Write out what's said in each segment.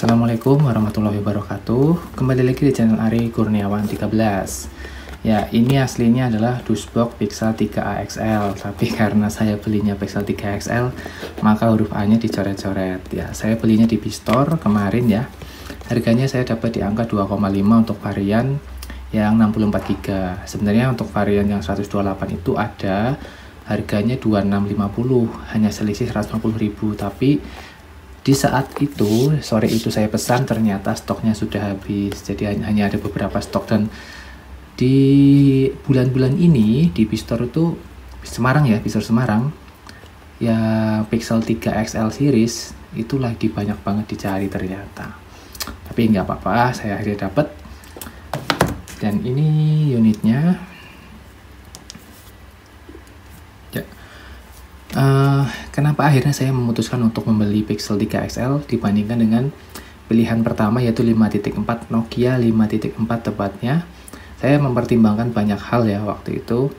Assalamualaikum warahmatullahi wabarakatuh. Kembali lagi di channel Ari Kurniawan 13. Ya, ini aslinya adalah Dusbox Pixel 3a XL, tapi karena saya belinya Pixel 3 XL, maka huruf A-nya dicoret-coret. Ya, saya belinya di Bistore kemarin ya. Harganya saya dapat di angka 2,5 untuk varian yang 64GB. Sebenarnya untuk varian yang 128 itu ada harganya 2650, hanya selisih 150.000, tapi di saat itu, sore itu saya pesan, ternyata stoknya sudah habis. Jadi hanya ada beberapa stok, dan di bulan-bulan ini di Bistore itu Semarang ya, Bistore Semarang ya, Pixel 3 XL series itu lagi banyak banget dicari ternyata. Tapi nggak apa-apa, saya akhirnya dapat. Dan ini unitnya. Ya. Kenapa akhirnya saya memutuskan untuk membeli Pixel 3 XL dibandingkan dengan pilihan pertama, yaitu 5.4, Nokia 5.4 tepatnya. Saya mempertimbangkan banyak hal ya waktu itu.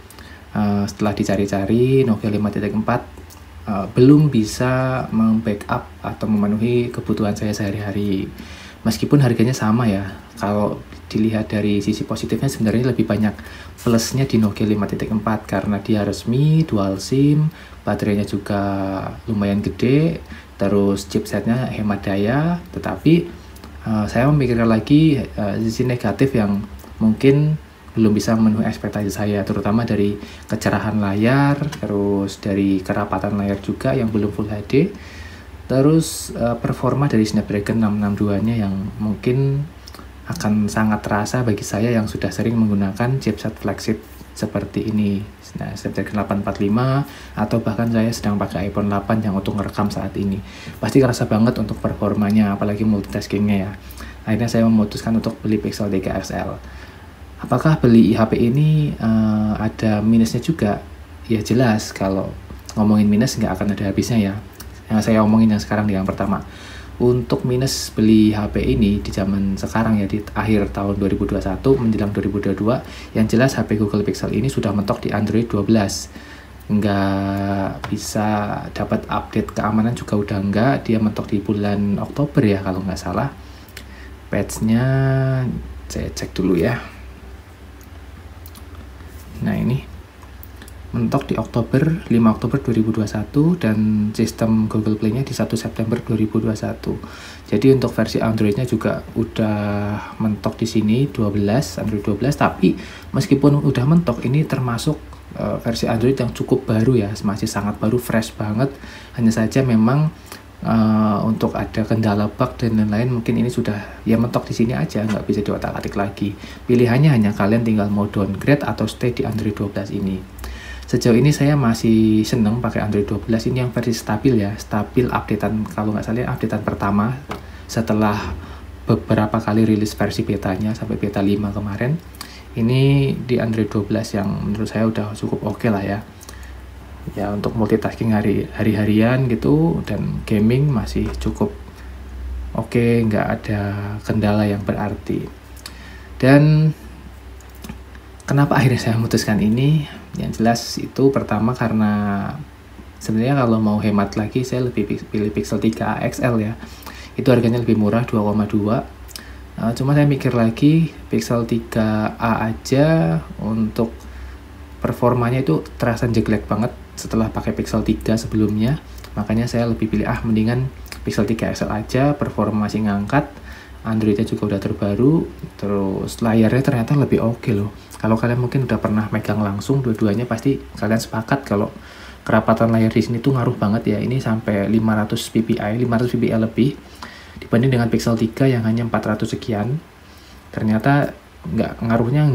Setelah dicari-cari, Nokia 5.4 belum bisa membackup atau memenuhi kebutuhan saya sehari-hari. Meskipun harganya sama ya, kalau dilihat dari sisi positifnya sebenarnya lebih banyak plusnya di Nokia 5.4 karena dia resmi, dual SIM, baterainya juga lumayan gede, terus chipsetnya hemat daya. Tetapi saya memikirkan lagi sisi negatif yang mungkin belum bisa memenuhi ekspektasi saya, terutama dari kecerahan layar, terus dari kerapatan layar juga yang belum Full HD, terus performa dari Snapdragon 662-nya yang mungkin akan sangat terasa bagi saya yang sudah sering menggunakan chipset flagship seperti ini. Nah, Snapdragon 845 atau bahkan saya sedang pakai iPhone 8 yang untuk merekam saat ini. Pasti kerasa banget untuk performanya, apalagi multitaskingnya ya. Akhirnya saya memutuskan untuk beli Pixel 3 XL. Apakah beli HP ini ada minusnya juga? Ya jelas, kalau ngomongin minus nggak akan ada habisnya ya. Yang saya omongin yang sekarang yang pertama. Untuk minus beli HP ini di zaman sekarang ya, di akhir tahun 2021 menjelang 2022, yang jelas HP Google Pixel ini sudah mentok di Android 12. Nggak bisa dapat update keamanan juga udah nggak. Dia mentok di bulan Oktober ya kalau nggak salah. Patch-nya saya cek dulu ya. Nah, ini mentok di Oktober, 5 Oktober 2021, dan sistem Google Play-nya di 1 September 2021. Jadi untuk versi Android-nya juga udah mentok di sini 12, Android 12, tapi meskipun udah mentok, ini termasuk versi Android yang cukup baru ya, masih sangat baru, fresh banget. Hanya saja memang untuk ada kendala bug dan lain-lain, mungkin ini sudah ya mentok di sini aja, nggak bisa diotak-atik lagi. Pilihannya hanya kalian tinggal mau downgrade atau stay di Android 12 ini. Sejauh ini saya masih seneng pakai Android 12 ini yang versi stabil ya, stabil updatean, kalau nggak salah updatean pertama setelah beberapa kali rilis versi betanya sampai beta 5 kemarin. Ini di Android 12 yang menurut saya udah cukup oke lah ya. Ya, untuk multitasking hari-harian gitu dan gaming masih cukup oke, nggak ada kendala yang berarti. Dan kenapa akhirnya saya memutuskan ini? Yang jelas itu pertama karena sebenarnya kalau mau hemat lagi saya lebih pilih Pixel 3a XL ya. Itu harganya lebih murah, 2,2. Cuma saya mikir lagi, Pixel 3a aja untuk performanya itu terasa jelek banget setelah pakai Pixel 3 sebelumnya. Makanya saya lebih pilih mendingan Pixel 3 XL aja, performa masih ngangkat, Android-nya juga udah terbaru, terus layarnya ternyata lebih oke loh. Kalau kalian mungkin udah pernah megang langsung dua-duanya, pasti kalian sepakat kalau kerapatan layar di sini tuh ngaruh banget ya. Ini sampai 500 ppi lebih dibanding dengan Pixel 3 yang hanya 400 sekian. Ternyata ngaruhnya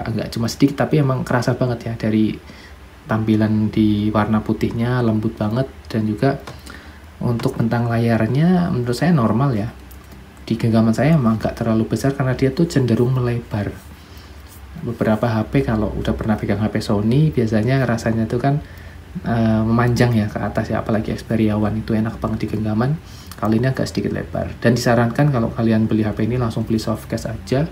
nggak cuma sedikit, tapi emang kerasa banget ya, dari tampilan di warna putihnya lembut banget, dan juga untuk bentang layarnya menurut saya normal ya. Di genggaman saya emang nggak terlalu besar karena dia tuh cenderung melebar. Beberapa HP kalau udah pernah pegang HP Sony biasanya rasanya tuh kan memanjang ya ke atas ya, apalagi Xperia One itu enak banget di genggaman. Kali ini agak sedikit lebar, dan disarankan kalau kalian beli HP ini langsung beli softcase aja,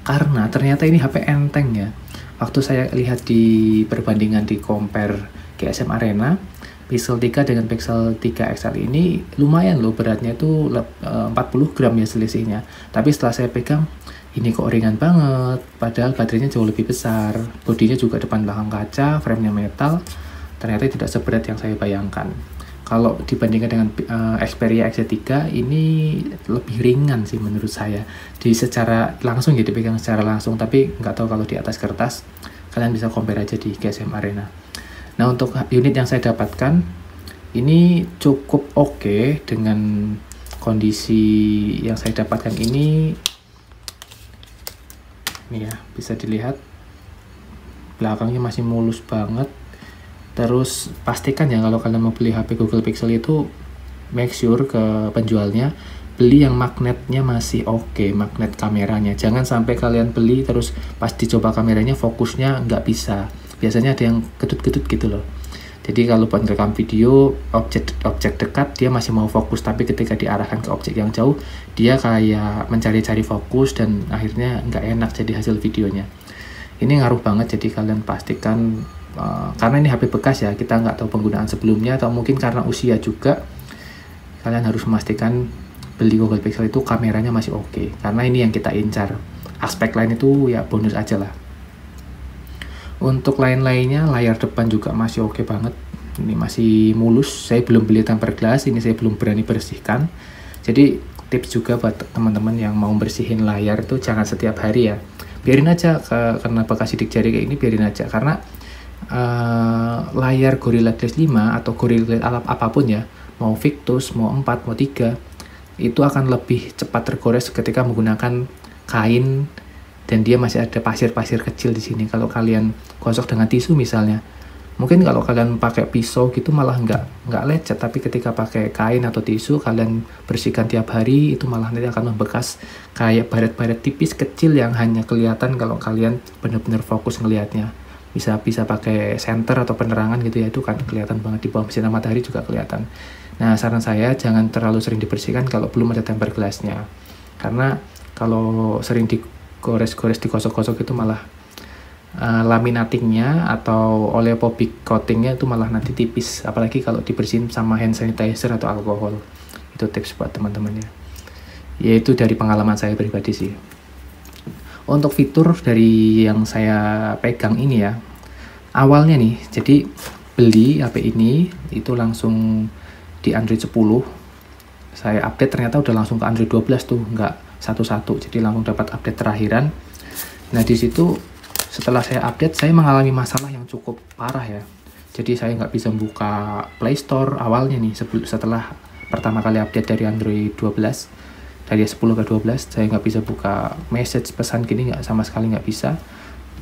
karena ternyata ini HP enteng ya. Waktu saya lihat di perbandingan di compare GSM Arena, Pixel 3 dengan Pixel 3 XL ini lumayan loh, beratnya itu 40 gram ya selisihnya. Tapi setelah saya pegang, ini kok ringan banget, padahal baterainya jauh lebih besar. Bodinya juga depan belakang kaca, framenya metal, ternyata tidak seberat yang saya bayangkan. Kalau dibandingkan dengan Xperia XZ3, ini lebih ringan sih menurut saya. Secara langsung ya, dipegang secara langsung, tapi nggak tahu kalau di atas kertas. Kalian bisa compare aja di GSM Arena. Nah, untuk unit yang saya dapatkan, ini cukup oke dengan kondisi yang saya dapatkan ini. Ini ya, bisa dilihat belakangnya masih mulus banget. Terus pastikan ya kalau kalian mau beli HP Google Pixel itu, make sure ke penjualnya beli yang magnetnya masih oke, magnet kameranya. Jangan sampai kalian beli terus pas dicoba kameranya fokusnya nggak bisa. Biasanya ada yang gedut-gedut gitu loh. Jadi kalau buat rekam video, objek dekat dia masih mau fokus, tapi ketika diarahkan ke objek yang jauh, dia kayak mencari-cari fokus dan akhirnya nggak enak jadi hasil videonya. Ini ngaruh banget, jadi kalian pastikan. Karena ini HP bekas ya, kita nggak tahu penggunaan sebelumnya, atau mungkin karena usia juga, kalian harus memastikan beli Google Pixel itu kameranya masih oke, karena ini yang kita incar. Aspek lain itu ya bonus aja lah. Untuk lain-lainnya, layar depan juga masih oke banget, ini masih mulus. Saya belum beli tempered glass, ini saya belum berani bersihkan. Jadi tips juga buat teman-teman yang mau bersihin layar itu jangan setiap hari ya, biarin aja, karena bekas sidik jari kayak ini biarin aja, karena layar Gorilla Glass 5 atau Gorilla Glass apapun ya, mau Victus, mau 4, mau 3, itu akan lebih cepat tergores ketika menggunakan kain dan dia masih ada pasir-pasir kecil di sini. Kalau kalian gosok dengan tisu misalnya, mungkin kalau kalian pakai pisau gitu malah nggak lecet, tapi ketika pakai kain atau tisu kalian bersihkan tiap hari, itu malah nanti akan membekas kayak baret-baret tipis kecil yang hanya kelihatan kalau kalian benar-benar fokus ngelihatnya. Bisa pakai senter atau penerangan gitu ya, itu kan kelihatan banget, di bawah sinar matahari juga kelihatan. Nah, saran saya jangan terlalu sering dibersihkan kalau belum ada tempered glass-nya, karena kalau sering digores-gores, digosok-gosok itu malah laminatingnya atau oleophobic coatingnya itu malah nanti tipis, apalagi kalau dibersihin sama hand sanitizer atau alkohol. Itu tips buat teman-temannya, yaitu dari pengalaman saya pribadi sih. Untuk fitur dari yang saya pegang ini ya, awalnya nih, jadi beli HP ini itu langsung di Android 10. Saya update ternyata udah langsung ke Android 12 tuh, nggak satu-satu, jadi langsung dapat update terakhiran. Nah, di situ setelah saya update, saya mengalami masalah yang cukup parah ya. Jadi saya nggak bisa buka Play Store awalnya nih, setelah pertama kali update dari Android 12. Dari 10 ke 12, saya nggak bisa buka message, pesan gini, sama sekali nggak bisa.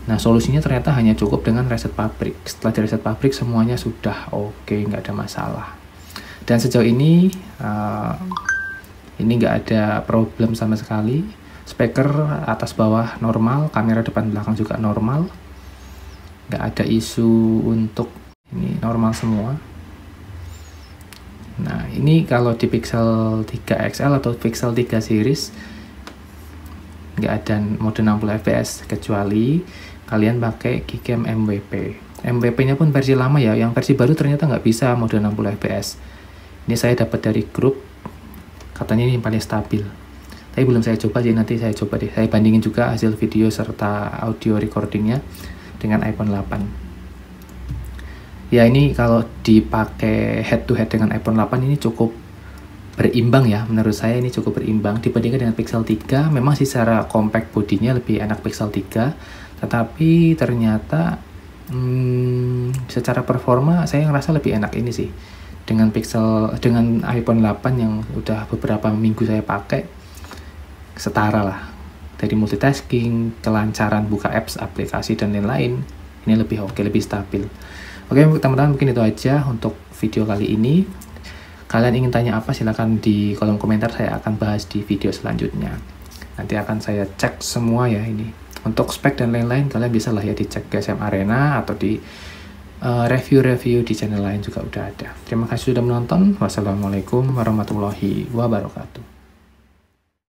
Nah, solusinya ternyata hanya cukup dengan reset pabrik. Setelah di reset pabrik, semuanya sudah oke, nggak ada masalah. Dan sejauh ini nggak ada problem sama sekali. Speaker atas bawah normal, kamera depan belakang juga normal. Nggak ada isu untuk ini, normal semua. Nah, ini kalau di Pixel 3 XL atau Pixel 3 series nggak ada mode 60 fps, kecuali kalian pakai Gcam MVP. MVP-nya pun versi lama ya, yang versi baru ternyata nggak bisa mode 60 fps. Ini saya dapat dari grup, katanya ini yang paling stabil. Tapi belum saya coba, jadi nanti saya coba deh. Saya bandingin juga hasil video serta audio recordingnya dengan iPhone 8. Ya, ini kalau dipakai head to head dengan iPhone 8 ini cukup berimbang ya, menurut saya ini cukup berimbang dibandingkan dengan Pixel 3. Memang sih secara compact bodinya lebih enak Pixel 3, tetapi ternyata secara performa saya ngerasa lebih enak ini sih dengan iPhone 8 yang udah beberapa minggu saya pakai. Setara lah, dari multitasking, kelancaran buka apps, aplikasi dan lain-lain, ini lebih oke, lebih stabil. Oke teman-teman, mungkin itu aja untuk video kali ini. Kalian ingin tanya apa, silahkan di kolom komentar, saya akan bahas di video selanjutnya. Nanti akan saya cek semua ya ini. Untuk spek dan lain-lain kalian bisa lah ya dicek GSM Arena atau di review-review di channel lain juga udah ada. Terima kasih sudah menonton. Wassalamualaikum warahmatullahi wabarakatuh.